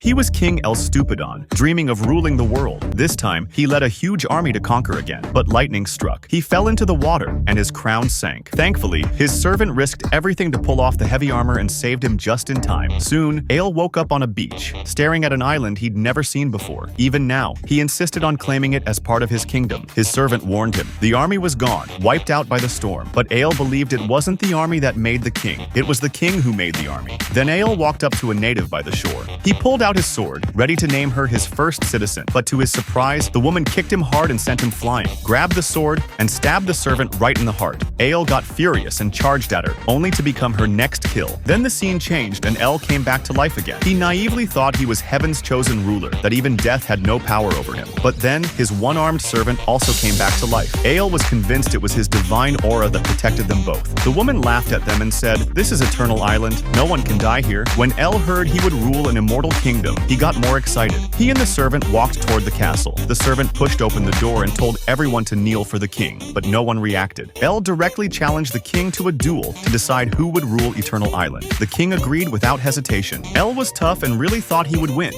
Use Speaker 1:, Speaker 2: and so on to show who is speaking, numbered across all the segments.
Speaker 1: He was King El-Stupidon, dreaming of ruling the world. This time, he led a huge army to conquer again, but lightning struck. He fell into the water, and his crown sank. Thankfully, his servant risked everything to pull off the heavy armor and saved him just in time. Soon, Ale woke up on a beach, staring at an island he'd never seen before. Even now, he insisted on claiming it as part of his kingdom. His servant warned him. The army was gone, wiped out by the storm, but Ale believed it wasn't the army that made the king. It was the king who made the army. Then Ale walked up to a native by the shore. He pulled out his sword, ready to name her his first citizen, but to his surprise, the woman kicked him hard and sent him flying, grabbed the sword, and stabbed the servant right in the heart. Ale got furious and charged at her, only to become her next kill. Then the scene changed and El came back to life again. He naively thought he was heaven's chosen ruler, that even death had no power over him. But then, his one-armed servant also came back to life. Ale was convinced it was his divine aura that protected them both. The woman laughed at them and said, "This is Eternal Island, no one can die here." When El heard he would rule an immortal kingdom, he got more excited. He and the servant walked toward the castle. The servant pushed open the door and told everyone to kneel for the king, but no one reacted. El directly challenged the king to a duel to decide who would rule Eternal Island. The king agreed without hesitation. El was tough and really thought he would win.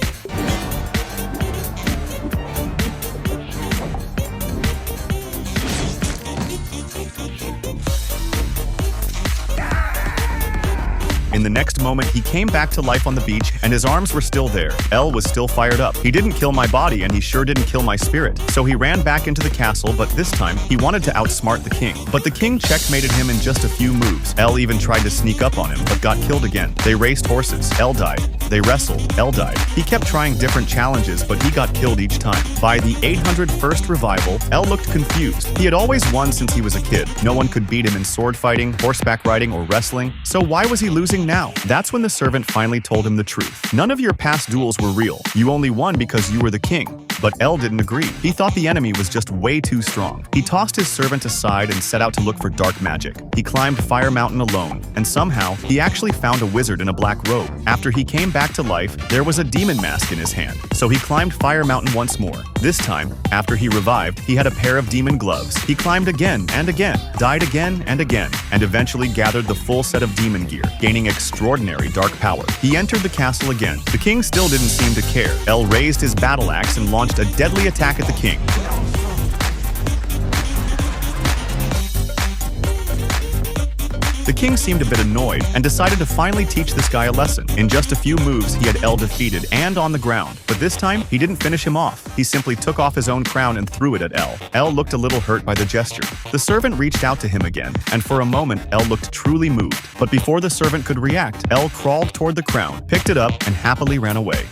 Speaker 1: In the next moment, he came back to life on the beach, and his arms were still there. El was still fired up. "He didn't kill my body, and he sure didn't kill my spirit." So he ran back into the castle, but this time, he wanted to outsmart the king. But the king checkmated him in just a few moves. El even tried to sneak up on him, but got killed again. They raced horses. El died. They wrestled. El died. He kept trying different challenges, but he got killed each time. By the 801st revival, El looked confused. He had always won since he was a kid. No one could beat him in sword fighting, horseback riding, or wrestling. So why was he losing now? That's when the servant finally told him the truth. None of your past duels were real. You only won because you were the king. But El didn't agree. He thought the enemy was just way too strong. He tossed his servant aside and set out to look for dark magic. He climbed Fire Mountain alone, and somehow, he actually found a wizard in a black robe. After he came back to life, there was a demon mask in his hand. So he climbed Fire Mountain once more. This time, after he revived, he had a pair of demon gloves. He climbed again and again, died again, and eventually gathered the full set of demon gear, gaining extraordinary dark power. He entered the castle again. The king still didn't seem to care. El raised his battle axe and launched a deadly attack at the king. The king seemed a bit annoyed and decided to finally teach this guy a lesson. In just a few moves, he had El defeated and on the ground. But this time, he didn't finish him off. He simply took off his own crown and threw it at El. El looked a little hurt by the gesture. The servant reached out to him again, and for a moment, El looked truly moved. But before the servant could react, El crawled toward the crown, picked it up, and happily ran away.